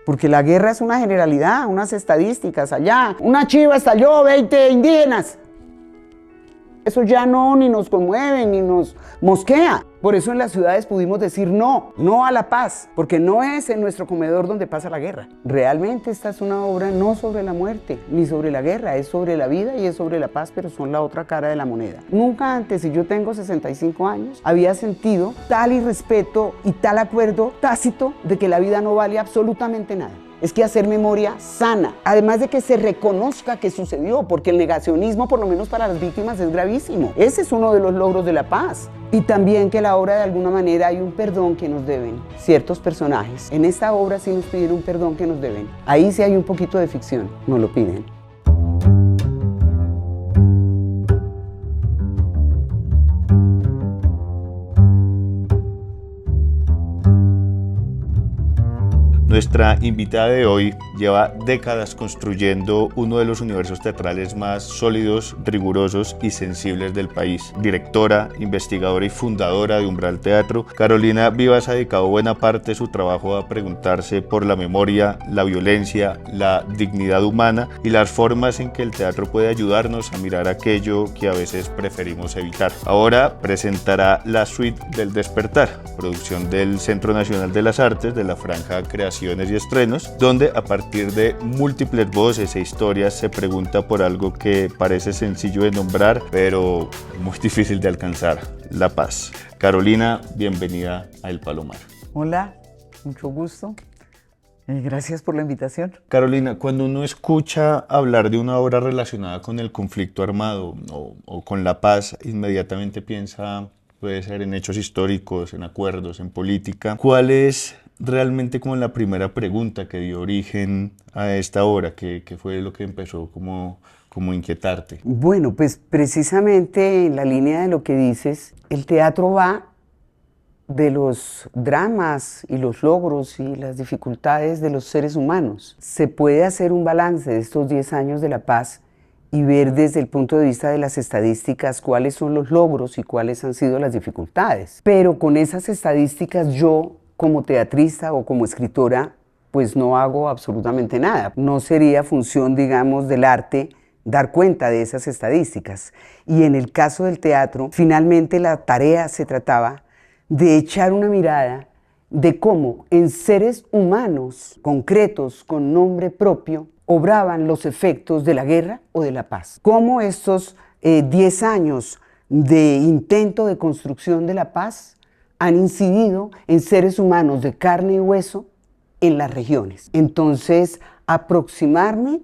porque la guerra es una generalidad, unas estadísticas allá. Una chiva estalló, 20 indígenas. Eso ya no ni nos conmueve, ni nos mosquea. Por eso en las ciudades pudimos decir no, no a la paz, porque no es en nuestro comedor donde pasa la guerra. Realmente esta es una obra no sobre la muerte, ni sobre la guerra, es sobre la vida y es sobre la paz, pero son la otra cara de la moneda. Nunca antes, y yo tengo 65 años, había sentido tal irrespeto y tal acuerdo tácito de que la vida no vale absolutamente nada. Es que hacer memoria sana, además de que se reconozca que sucedió, porque el negacionismo, por lo menos para las víctimas, es gravísimo. Ese es uno de los logros de la paz. Y también que la obra, de alguna manera, hay un perdón que nos deben ciertos personajes. En esta obra sí nos piden un perdón que nos deben. Ahí sí hay un poquito de ficción, nos lo piden. Nuestra invitada de hoy lleva décadas construyendo uno de los universos teatrales más sólidos, rigurosos y sensibles del país. Directora, investigadora y fundadora de Umbral Teatro, Carolina Vivas ha dedicado buena parte de su trabajo a preguntarse por la memoria, la violencia, la dignidad humana y las formas en que el teatro puede ayudarnos a mirar aquello que a veces preferimos evitar. Ahora presentará La Suite del Despertar, producción del Centro Nacional de las Artes de la Franja Creación y Estrenos, donde a partir de múltiples voces e historias se pregunta por algo que parece sencillo de nombrar, pero muy difícil de alcanzar: la paz. Carolina, bienvenida a El Palomar. Hola, mucho gusto. Gracias por la invitación. Carolina, cuando uno escucha hablar de una obra relacionada con el conflicto armado o con la paz, inmediatamente piensa, puede ser en hechos históricos, en acuerdos, en política. ¿Cuál es realmente como la primera pregunta que dio origen a esta obra? ¿Qué fue lo que empezó como inquietarte? Bueno, pues precisamente en la línea de lo que dices, el teatro va de los dramas y los logros y las dificultades de los seres humanos. Se puede hacer un balance de estos 10 años de la paz y ver desde el punto de vista de las estadísticas cuáles son los logros y cuáles han sido las dificultades. Pero con esas estadísticas yo, como teatrista o como escritora, pues no hago absolutamente nada. No sería función, digamos, del arte dar cuenta de esas estadísticas. Y en el caso del teatro, finalmente la tarea se trataba de echar una mirada de cómo en seres humanos concretos, con nombre propio, obraban los efectos de la guerra o de la paz. Cómo estos 10 años de intento de construcción de la paz han incidido en seres humanos de carne y hueso en las regiones. Entonces, aproximarme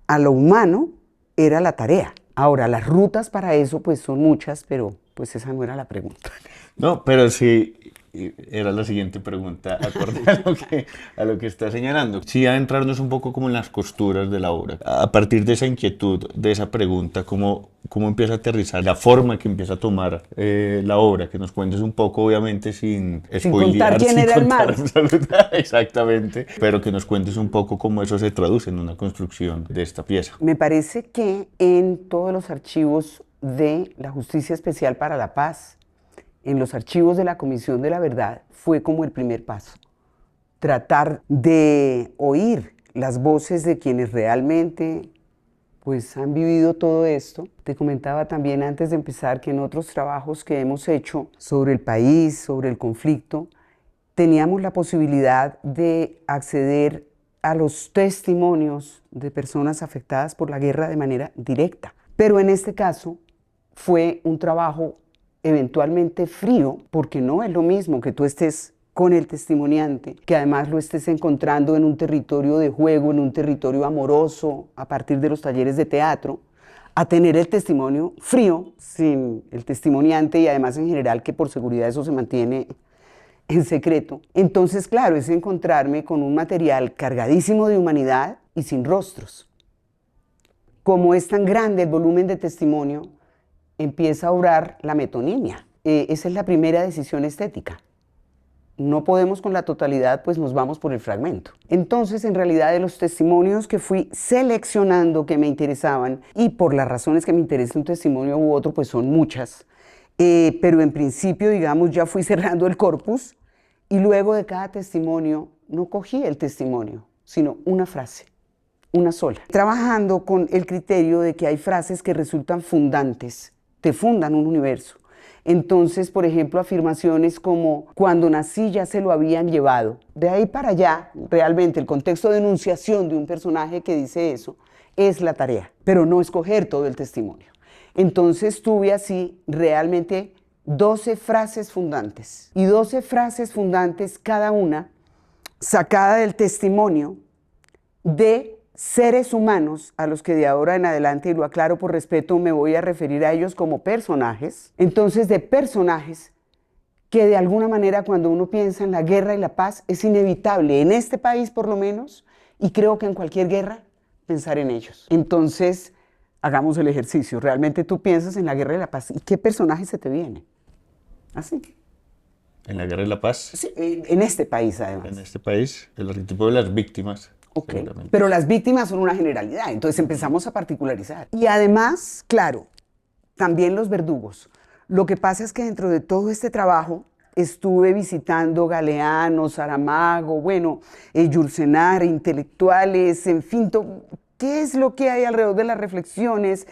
a lo humano era la tarea. Ahora, las rutas para eso pues son muchas, pero pues esa no era la pregunta. No, pero sí, era la siguiente pregunta, acorde a lo que está señalando. Sí, adentrarnos un poco como en las costuras de la obra. A partir de esa inquietud, de esa pregunta, ¿cómo empieza a aterrizar la forma que empieza a tomar la obra? Que nos cuentes un poco, obviamente, sin contar quién era el malo. Exactamente, pero que nos cuentes un poco cómo eso se traduce en una construcción de esta pieza. Me parece que en todos los archivos de la Justicia Especial para la Paz, en los archivos de la Comisión de la Verdad, fue como el primer paso. Tratar de oír las voces de quienes realmente pues, han vivido todo esto. Te comentaba también antes de empezar que en otros trabajos que hemos hecho sobre el país, sobre el conflicto, teníamos la posibilidad de acceder a los testimonios de personas afectadas por la guerra de manera directa. Pero en este caso fue un trabajo eventualmente frío, porque no es lo mismo que tú estés con el testimoniante, que además lo estés encontrando en un territorio de juego, en un territorio amoroso, a partir de los talleres de teatro, a tener el testimonio frío, sin el testimoniante, y además en general que por seguridad eso se mantiene en secreto. Entonces, claro, es encontrarme con un material cargadísimo de humanidad y sin rostros. Como es tan grande el volumen de testimonio, empieza a obrar la metonimia. Esa es la primera decisión estética. No podemos con la totalidad, pues nos vamos por el fragmento. Entonces, en realidad, de los testimonios que fui seleccionando que me interesaban, y por las razones que me interesa un testimonio u otro, pues son muchas, pero en principio, digamos, ya fui cerrando el corpus, y luego de cada testimonio no cogí el testimonio, sino una frase, una sola. Trabajando con el criterio de que hay frases que resultan fundantes, te fundan un universo. Entonces, por ejemplo, afirmaciones como cuando nací ya se lo habían llevado. De ahí para allá, realmente el contexto de enunciación de un personaje que dice eso es la tarea, pero no escoger todo el testimonio. Entonces tuve así realmente 12 frases fundantes y 12 frases fundantes cada una sacada del testimonio de seres humanos a los que de ahora en adelante, y lo aclaro por respeto, me voy a referir a ellos como personajes. Entonces, de personajes que de alguna manera cuando uno piensa en la guerra y la paz es inevitable, en este país por lo menos, y creo que en cualquier guerra, pensar en ellos. Entonces, hagamos el ejercicio. Realmente tú piensas en la guerra y la paz, ¿y qué personaje se te viene? Así. ¿En la guerra y la paz? Sí, en este país además. En este país, el arquetipo de las víctimas. Ok, pero las víctimas son una generalidad, entonces empezamos a particularizar. Y además, claro, también los verdugos. Lo que pasa es que dentro de todo este trabajo estuve visitando Galeano, Saramago, bueno, Yursenar, intelectuales, en fin, ¿qué es lo que hay alrededor de las reflexiones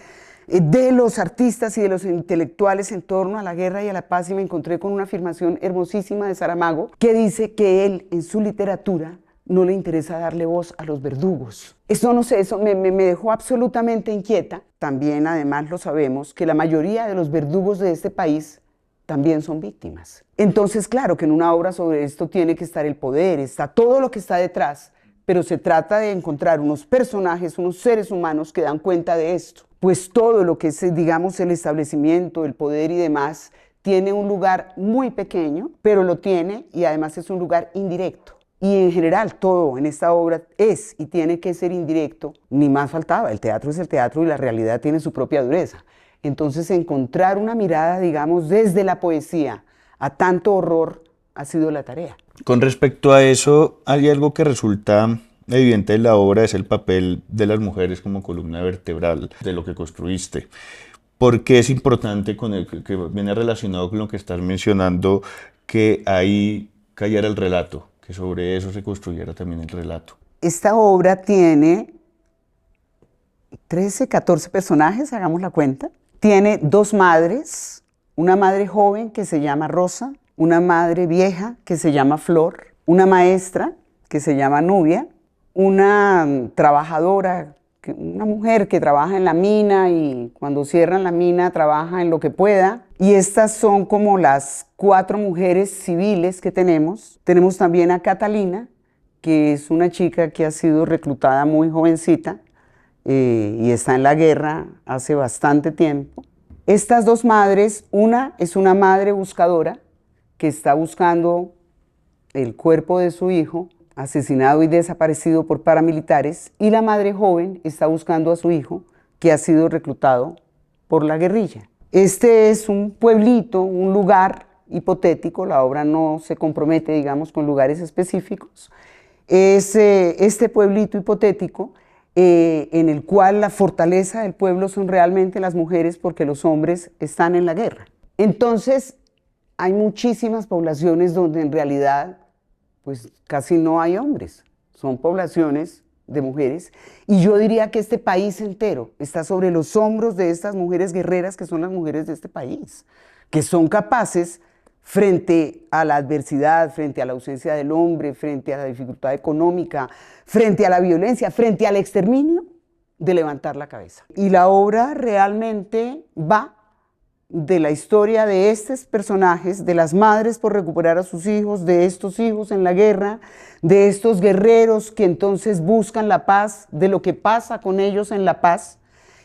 de los artistas y de los intelectuales en torno a la guerra y a la paz? Y me encontré con una afirmación hermosísima de Saramago que dice que él en su literatura no le interesa darle voz a los verdugos. Eso no sé, eso me dejó absolutamente inquieta. También, además, lo sabemos, que la mayoría de los verdugos de este país también son víctimas. Entonces, claro que en una obra sobre esto tiene que estar el poder, está todo lo que está detrás, pero se trata de encontrar unos personajes, unos seres humanos que dan cuenta de esto. Pues todo lo que es, digamos, el establecimiento, el poder y demás, tiene un lugar muy pequeño, pero lo tiene y además es un lugar indirecto. Y en general todo en esta obra es y tiene que ser indirecto, ni más faltaba, el teatro es el teatro y la realidad tiene su propia dureza. Entonces encontrar una mirada, digamos, desde la poesía a tanto horror ha sido la tarea. Con respecto a eso, hay algo que resulta evidente en la obra, es el papel de las mujeres como columna vertebral de lo que construiste. ¿Por qué es importante, que viene relacionado con lo que estás mencionando, que ahí cayera el relato? Que sobre eso se construyera también el relato. Esta obra tiene 13, 14 personajes, hagamos la cuenta. Tiene 2 madres, una madre joven que se llama Rosa, una madre vieja que se llama Flor, una maestra que se llama Nubia, una trabajadora, una mujer que trabaja en la mina y cuando cierran la mina trabaja en lo que pueda. Y estas son como las 4 mujeres civiles que tenemos. Tenemos también a Catalina, que es una chica que ha sido reclutada muy jovencita y está en la guerra hace bastante tiempo. Estas 2 madres, una es una madre buscadora que está buscando el cuerpo de su hijo, asesinado y desaparecido por paramilitares, y la madre joven está buscando a su hijo, que ha sido reclutado por la guerrilla. Este es un pueblito, un lugar hipotético, la obra no se compromete, digamos, con lugares específicos. Es este pueblito hipotético en el cual la fortaleza del pueblo son realmente las mujeres porque los hombres están en la guerra. Entonces, hay muchísimas poblaciones donde en realidad pues casi no hay hombres, son poblaciones de mujeres, y yo diría que este país entero está sobre los hombros de estas mujeres guerreras que son las mujeres de este país, que son capaces frente a la adversidad, frente a la ausencia del hombre, frente a la dificultad económica, frente a la violencia, frente al exterminio, de levantar la cabeza. Y la obra realmente va de la historia de estos personajes, de las madres por recuperar a sus hijos, de estos hijos en la guerra, de estos guerreros que entonces buscan la paz, de lo que pasa con ellos en la paz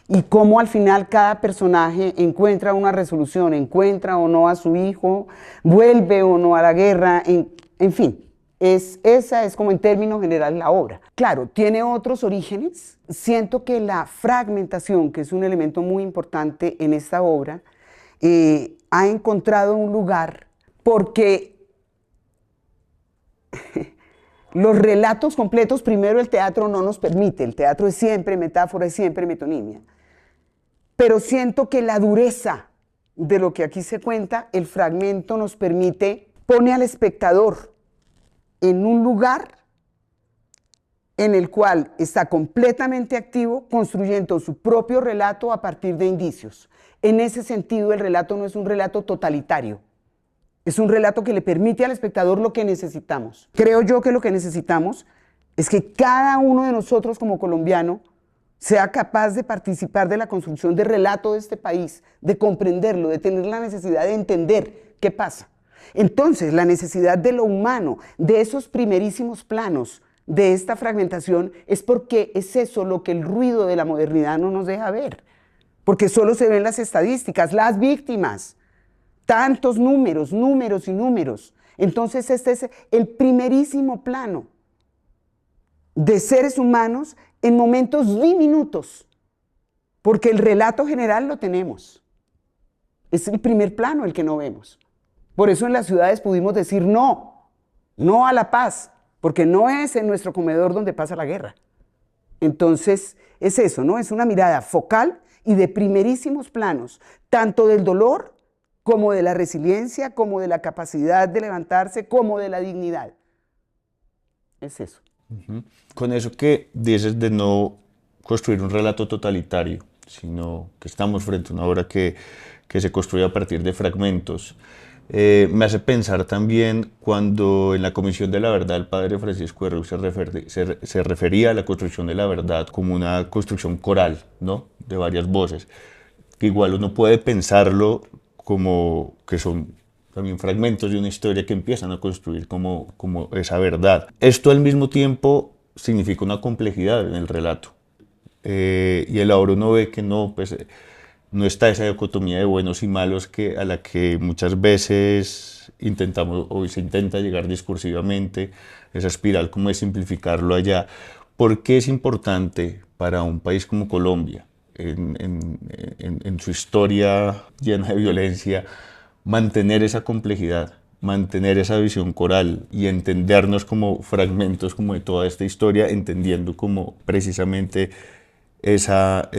y cómo al final cada personaje encuentra una resolución, encuentra o no a su hijo, vuelve o no a la guerra, en fin. Esa es como en términos generales la obra. Claro, tiene otros orígenes. Siento que la fragmentación, que es un elemento muy importante en esta obra, ha encontrado un lugar porque los relatos completos, primero el teatro no nos permite, el teatro es siempre metáfora, es siempre metonimia, pero siento que la dureza de lo que aquí se cuenta, el fragmento nos permite, pone al espectador en un lugar en el cual está completamente activo, construyendo su propio relato a partir de indicios. En ese sentido, el relato no es un relato totalitario, es un relato que le permite al espectador lo que necesitamos. Creo yo que lo que necesitamos es que cada uno de nosotros como colombiano sea capaz de participar de la construcción del relato de este país, de comprenderlo, de tener la necesidad de entender qué pasa. Entonces, la necesidad de lo humano, de esos primerísimos planos, de esta fragmentación, es porque es eso lo que el ruido de la modernidad no nos deja ver. Porque solo se ven las estadísticas, las víctimas, tantos números, números y números. Entonces, este es el primerísimo plano de seres humanos en momentos diminutos, porque el relato general lo tenemos. Es el primer plano el que no vemos. Por eso en las ciudades pudimos decir no, no a la paz, porque no es en nuestro comedor donde pasa la guerra. Entonces, es eso, ¿no? Es una mirada focal y de primerísimos planos, tanto del dolor como de la resiliencia, como de la capacidad de levantarse, como de la dignidad. Es eso. Con eso que dices de no construir un relato totalitario, sino que estamos frente a una obra que se construye a partir de fragmentos, me hace pensar también cuando en la Comisión de la Verdad el padre Francisco de Rux se refería a la construcción de la verdad como una construcción coral, ¿no? De varias voces, que igual uno puede pensarlo como que son también fragmentos de una historia que empiezan a construir como esa verdad. Esto al mismo tiempo significa una complejidad en el relato. Y el ahora uno ve que no, pues, no está esa dicotomía de buenos y malos a la que muchas veces intentamos o se intenta llegar discursivamente, esa espiral como de simplificarlo allá. ¿Por qué es importante para un país como Colombia, en su historia llena de violencia, mantener esa complejidad, mantener esa visión coral y entendernos como fragmentos como de toda esta historia, entendiendo como precisamente esa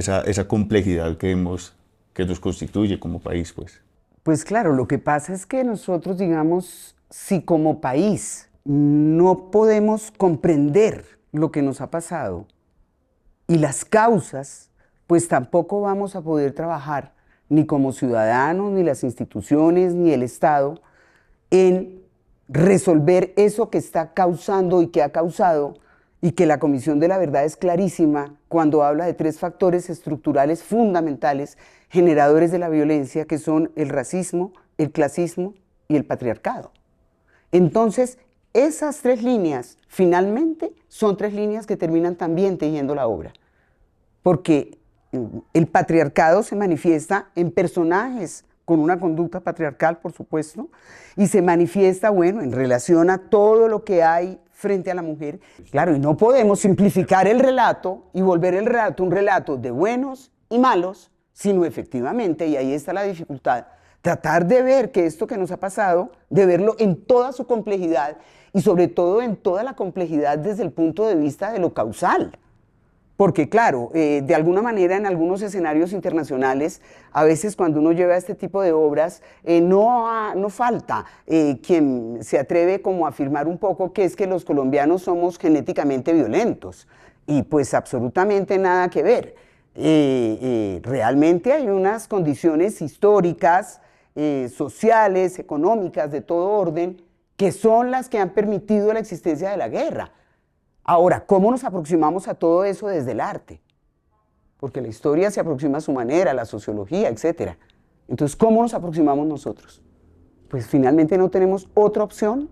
complejidad que nos constituye como país, pues? Pues claro, lo que pasa es que nosotros, digamos, si como país no podemos comprender lo que nos ha pasado y las causas, pues tampoco vamos a poder trabajar ni como ciudadanos, ni las instituciones, ni el Estado, en resolver eso que está causando y que ha causado, y que la Comisión de la Verdad es clarísima cuando habla de 3 factores estructurales fundamentales generadores de la violencia, que son el racismo, el clasismo y el patriarcado. Entonces, esas 3 líneas, finalmente, son 3 líneas que terminan también tejiendo la obra, porque el patriarcado se manifiesta en personajes con una conducta patriarcal, por supuesto, y se manifiesta, bueno, en relación a todo lo que hay frente a la mujer. Claro, y no podemos simplificar el relato y volver el relato un relato de buenos y malos, sino efectivamente, y ahí está la dificultad, tratar de ver que esto que nos ha pasado, de verlo en toda su complejidad y sobre todo en toda la complejidad desde el punto de vista de lo causal. Porque claro, de alguna manera en algunos escenarios internacionales, a veces cuando uno lleva este tipo de obras, no falta quien se atreve como a afirmar un poco que es que los colombianos somos genéticamente violentos. Y pues absolutamente nada que ver. Realmente hay unas condiciones históricas, sociales, económicas, de todo orden, que son las que han permitido la existencia de la guerra. Ahora, ¿cómo nos aproximamos a todo eso desde el arte? Porque la historia se aproxima a su manera, la sociología, etc. Entonces, ¿cómo nos aproximamos nosotros? Pues finalmente no tenemos otra opción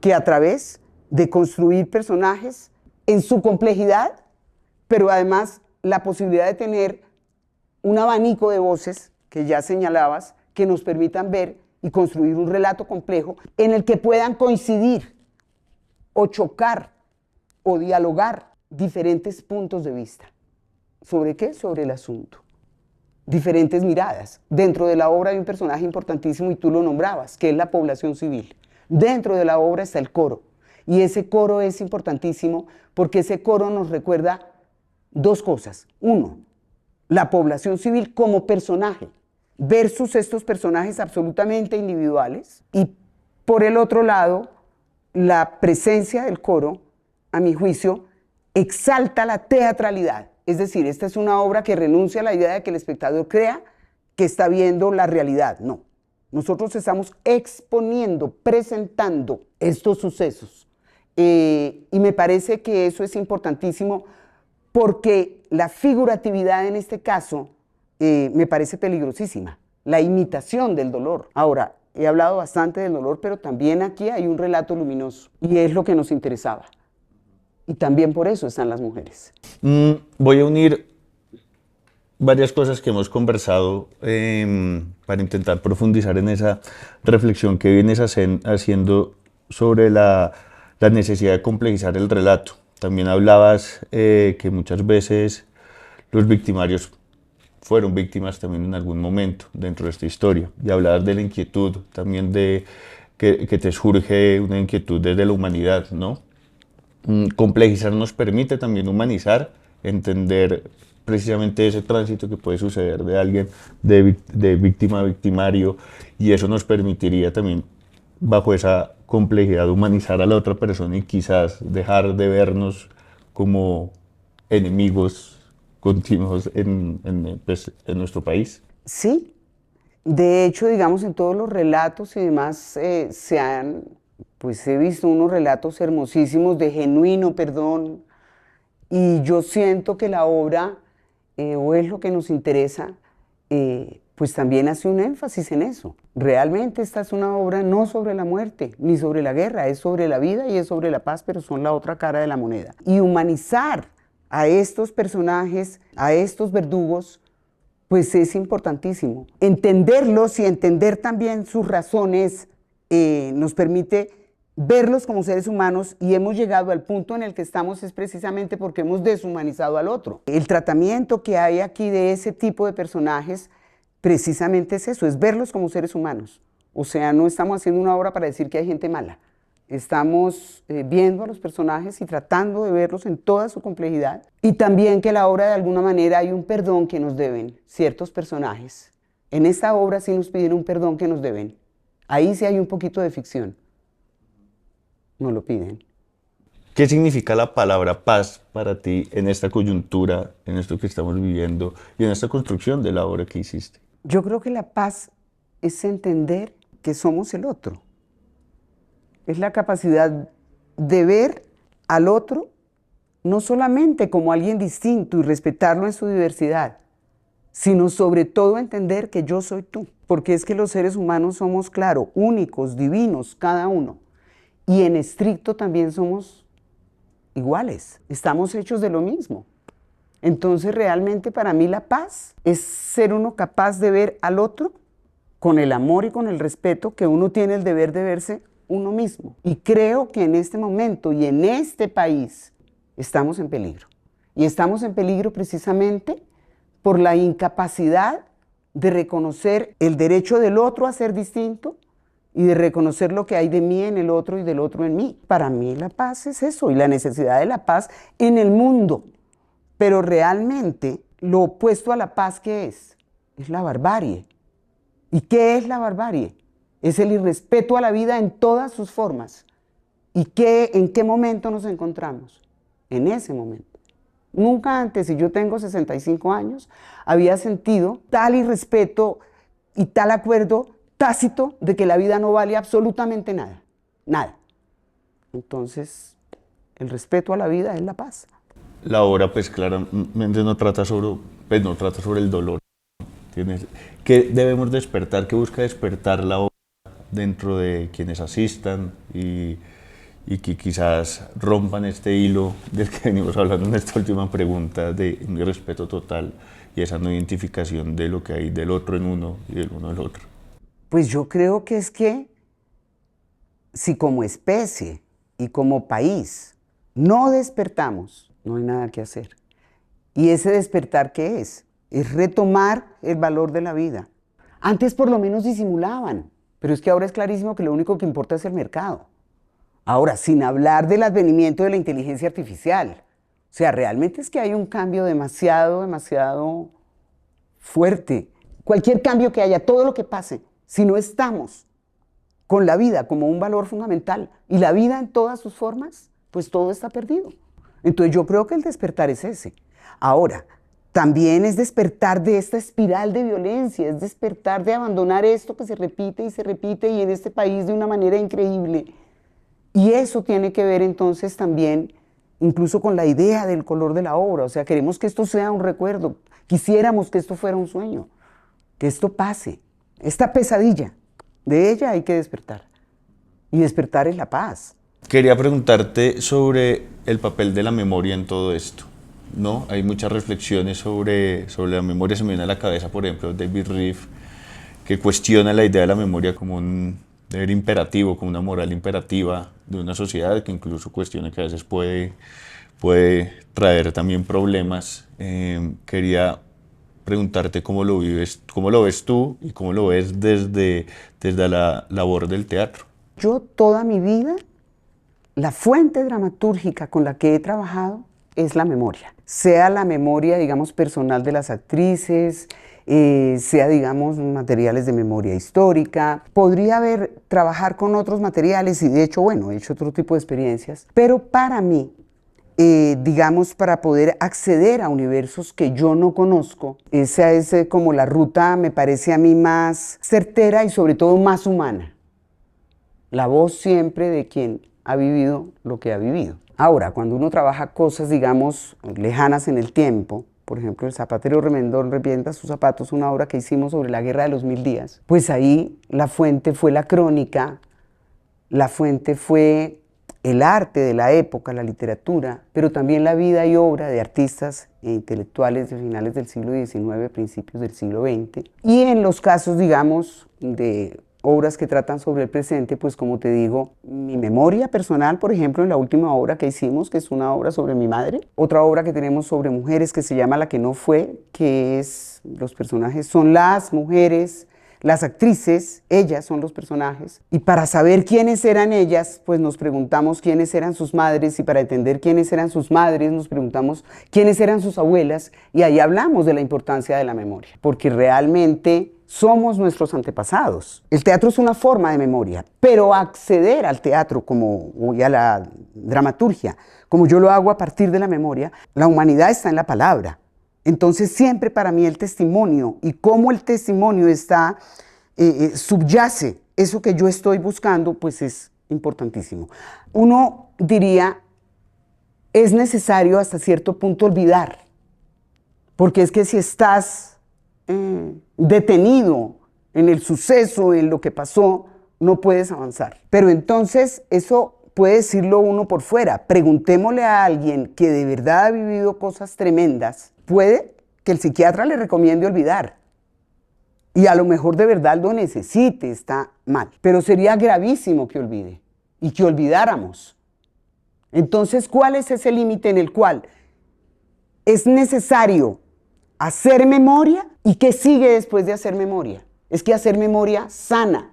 que a través de construir personajes en su complejidad, pero además la posibilidad de tener un abanico de voces, que ya señalabas, que nos permitan ver y construir un relato complejo en el que puedan coincidir o chocar o dialogar diferentes puntos de vista. ¿Sobre qué? Sobre el asunto. Diferentes miradas. Dentro de la obra hay un personaje importantísimo y tú lo nombrabas, que es la población civil. Dentro de la obra está el coro. Y ese coro es importantísimo porque ese coro nos recuerda 2 cosas. 1, la población civil como personaje versus estos personajes absolutamente individuales. Y por el otro lado, la presencia del coro, a mi juicio, exalta la teatralidad. Es decir, esta es una obra que renuncia a la idea de que el espectador crea que está viendo la realidad. No, nosotros estamos exponiendo, presentando estos sucesos. Y me parece que eso es importantísimo porque la figuratividad en este caso me parece peligrosísima, la imitación del dolor. Ahora, he hablado bastante del dolor, pero también aquí hay un relato luminoso y es lo que nos interesaba. Y también por eso están las mujeres. Voy a unir varias cosas que hemos conversado para intentar profundizar en esa reflexión que vienes haciendo sobre la necesidad de complejizar el relato. También hablabas que muchas veces los victimarios fueron víctimas también en algún momento dentro de esta historia. Y hablabas de la inquietud, también de que te surge una inquietud desde la humanidad, ¿no? Complejizar nos permite también humanizar, entender precisamente ese tránsito que puede suceder de alguien de víctima a victimario, y eso nos permitiría también, bajo esa complejidad, humanizar a la otra persona y quizás dejar de vernos como enemigos continuos pues, en nuestro país. Sí, de hecho, digamos, en todos los relatos y demás pues he visto unos relatos hermosísimos de genuino perdón, y yo siento que la obra, o es lo que nos interesa, pues también hace un énfasis en eso. Realmente esta es una obra no sobre la muerte, ni sobre la guerra, es sobre la vida y es sobre la paz, pero son la otra cara de la moneda. Y humanizar a estos personajes, a estos verdugos, pues es importantísimo. Entenderlos y entender también sus razones nos permite verlos como seres humanos, y hemos llegado al punto en el que estamos es precisamente porque hemos deshumanizado al otro. El tratamiento que hay aquí de ese tipo de personajes precisamente es eso, es verlos como seres humanos. O sea, no estamos haciendo una obra para decir que hay gente mala. Estamos viendo a los personajes y tratando de verlos en toda su complejidad, y también que la obra de alguna manera hay un perdón que nos deben ciertos personajes. En esta obra sí nos piden un perdón que nos deben. Ahí sí hay un poquito de ficción. Nos lo piden. ¿Qué significa la palabra paz para ti en esta coyuntura, en esto que estamos viviendo y en esta construcción de la obra que hiciste? Yo creo que la paz es entender que somos el otro. Es la capacidad de ver al otro no solamente como alguien distinto y respetarlo en su diversidad, sino sobre todo entender que yo soy tú. Porque es que los seres humanos somos, claro, únicos, divinos, cada uno. Y en estricto también somos iguales, estamos hechos de lo mismo. Entonces realmente para mí la paz es ser uno capaz de ver al otro con el amor y con el respeto que uno tiene el deber de verse uno mismo. Y creo que en este momento y en este país estamos en peligro. Y estamos en peligro precisamente por la incapacidad de reconocer el derecho del otro a ser distinto y de reconocer lo que hay de mí en el otro y del otro en mí. Para mí la paz es eso, y la necesidad de la paz en el mundo. Pero realmente lo opuesto a la paz, ¿qué es? Es la barbarie. ¿Y qué es la barbarie? Es el irrespeto a la vida en todas sus formas. ¿Y en qué momento nos encontramos? En ese momento. Nunca antes, y yo tengo 65 años, había sentido tal irrespeto y tal acuerdo tácito de que la vida no vale absolutamente nada. Nada. Entonces, el respeto a la vida es la paz. La obra, pues claramente no trata sobre el dolor. ¿Qué debemos despertar? ¿Qué busca despertar la obra dentro de quienes asistan y que quizás rompan este hilo del que venimos hablando en esta última pregunta, de un respeto total y esa no identificación de lo que hay del otro en uno y del uno del otro? Pues yo creo que es que si como especie y como país no despertamos, no hay nada que hacer. ¿Y ese despertar qué es? Es retomar el valor de la vida. Antes por lo menos disimulaban, pero es que ahora es clarísimo que lo único que importa es el mercado. Ahora, sin hablar del advenimiento de la inteligencia artificial. O sea, realmente es que hay un cambio demasiado fuerte. Cualquier cambio que haya, todo lo que pase, si no estamos con la vida como un valor fundamental y la vida en todas sus formas, pues todo está perdido. Entonces yo creo que el despertar es ese. Ahora, también es despertar de esta espiral de violencia, es despertar de abandonar esto que se repite y en este país de una manera increíble. Y eso tiene que ver entonces también incluso con la idea del color de la obra. O sea, queremos que esto sea un recuerdo, quisiéramos que esto fuera un sueño, que esto pase. Esta pesadilla, de ella hay que despertar. Y despertar es la paz. Quería preguntarte sobre el papel de la memoria en todo esto, ¿no? Hay muchas reflexiones sobre la memoria. Se me viene a la cabeza, por ejemplo, David Riffe, que cuestiona la idea de la memoria como un deber imperativo, como una moral imperativa de una sociedad, que incluso cuestiona que a veces puede traer también problemas. Quería preguntarte cómo lo vives, cómo lo ves tú y cómo lo ves desde la labor del teatro. Yo toda mi vida, la fuente dramatúrgica con la que he trabajado es la memoria. Sea la memoria, digamos, personal de las actrices, sea, digamos, materiales de memoria histórica. Podría trabajar con otros materiales y de hecho, bueno, he hecho otro tipo de experiencias. Pero para mí, digamos, para poder acceder a universos que yo no conozco, esa es como la ruta, me parece a mí, más certera y sobre todo más humana. La voz siempre de quien ha vivido lo que ha vivido. Ahora, cuando uno trabaja cosas, digamos, lejanas en el tiempo, por ejemplo, el zapatero Remendón revienta sus zapatos, una obra que hicimos sobre la Guerra de los 1000 días, pues ahí la fuente fue la crónica, la fuente fue el arte de la época, la literatura, pero también la vida y obra de artistas e intelectuales de finales del siglo XIX, principios del siglo XX. Y en los casos, digamos, de obras que tratan sobre el presente, pues como te digo, mi memoria personal, por ejemplo, en la última obra que hicimos, que es una obra sobre mi madre, otra obra que tenemos sobre mujeres que se llama La que no fue, que es, los personajes son las mujeres, las actrices, ellas son los personajes, y para saber quiénes eran ellas, pues nos preguntamos quiénes eran sus madres, y para entender quiénes eran sus madres, nos preguntamos quiénes eran sus abuelas, y ahí hablamos de la importancia de la memoria, porque realmente somos nuestros antepasados. El teatro es una forma de memoria, pero acceder al teatro y a la dramaturgia, como yo lo hago a partir de la memoria, la humanidad está en la palabra. Entonces siempre para mí el testimonio y cómo el testimonio subyace eso que yo estoy buscando, pues es importantísimo. Uno diría, es necesario hasta cierto punto olvidar, porque es que si estás detenido en el suceso, en lo que pasó, no puedes avanzar. Pero entonces eso puede decirlo uno por fuera. Preguntémosle a alguien que de verdad ha vivido cosas tremendas. Puede que el psiquiatra le recomiende olvidar. Y a lo mejor de verdad lo necesite, está mal. Pero sería gravísimo que olvide y que olvidáramos. Entonces, ¿cuál es ese límite en el cual es necesario hacer memoria? ¿Y qué sigue después de hacer memoria? Es que hacer memoria sana,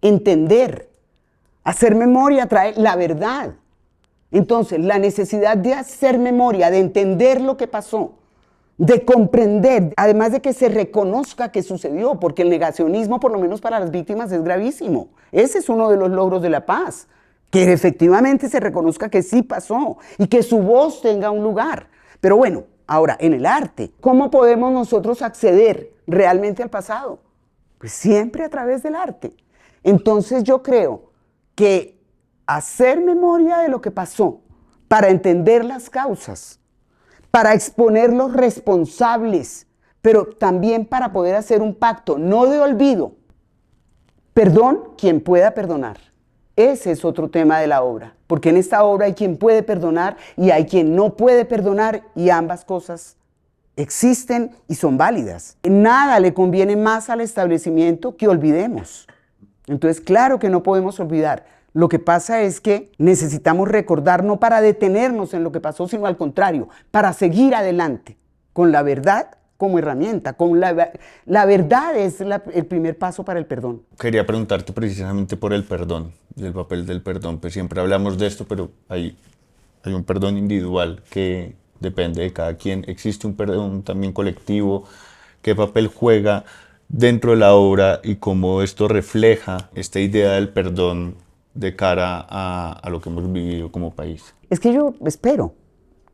entender. Hacer memoria trae la verdad. Entonces, la necesidad de hacer memoria, de entender lo que pasó, de comprender, además de que se reconozca que sucedió, porque el negacionismo, por lo menos para las víctimas, es gravísimo. Ese es uno de los logros de la paz, que efectivamente se reconozca que sí pasó y que su voz tenga un lugar. Pero bueno, ahora, en el arte, ¿cómo podemos nosotros acceder realmente al pasado? Pues siempre a través del arte. Entonces yo creo que hacer memoria de lo que pasó para entender las causas, para exponer los responsables, pero también para poder hacer un pacto, no de olvido, perdón quien pueda perdonar. Ese es otro tema de la obra, porque en esta obra hay quien puede perdonar y hay quien no puede perdonar, y ambas cosas existen y son válidas. Nada le conviene más al establecimiento que olvidemos. Entonces, claro que no podemos olvidar. Lo que pasa es que necesitamos recordar, no para detenernos en lo que pasó, sino al contrario, para seguir adelante con la verdad como herramienta. La verdad es el primer paso para el perdón. Quería preguntarte precisamente por el perdón, el papel del perdón. Pues siempre hablamos de esto, pero hay un perdón individual que depende de cada quien. Existe un perdón también colectivo. ¿Qué papel juega dentro de la obra y cómo esto refleja esta idea del perdón de cara a lo que hemos vivido como país? Es que yo espero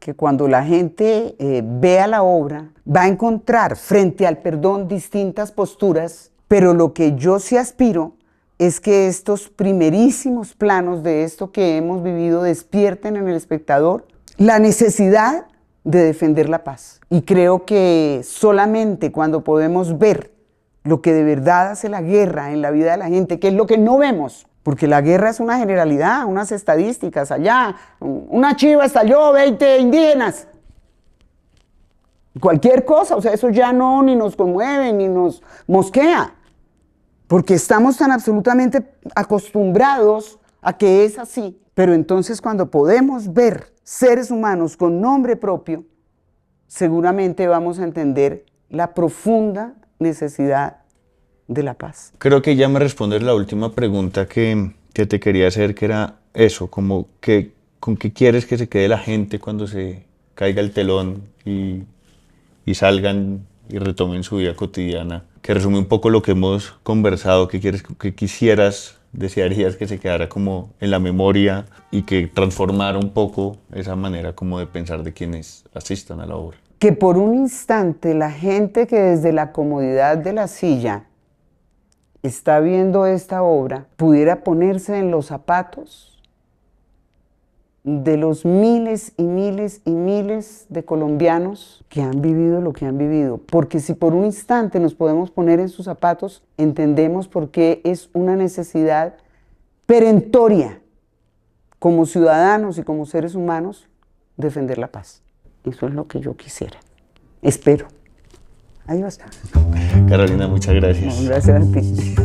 que cuando la gente vea la obra, va a encontrar frente al perdón distintas posturas, pero lo que yo sí aspiro es que estos primerísimos planos de esto que hemos vivido despierten en el espectador la necesidad de defender la paz. Y creo que solamente cuando podemos ver lo que de verdad hace la guerra en la vida de la gente, que es lo que no vemos, porque la guerra es una generalidad, unas estadísticas, allá, una chiva estalló, 20 indígenas. Cualquier cosa, o sea, eso ya no ni nos conmueve, ni nos mosquea, porque estamos tan absolutamente acostumbrados a que es así. Pero entonces cuando podemos ver seres humanos con nombre propio, seguramente vamos a entender la profunda necesidad de la paz. Creo que ya me respondes la última pregunta que te quería hacer, que era eso, como que con qué quieres que se quede la gente cuando se caiga el telón y salgan y retomen su vida cotidiana, que resume un poco lo que hemos conversado, que quisieras, desearías que se quedara como en la memoria y que transformara un poco esa manera como de pensar de quienes asistan a la obra. Que por un instante la gente que desde la comodidad de la silla está viendo esta obra pudiera ponerse en los zapatos de los miles y miles y miles de colombianos que han vivido lo que han vivido. Porque si por un instante nos podemos poner en sus zapatos, entendemos por qué es una necesidad perentoria como ciudadanos y como seres humanos defender la paz. Eso es lo que yo quisiera. Espero. Adiós. Carolina, muchas gracias. No, gracias a ti.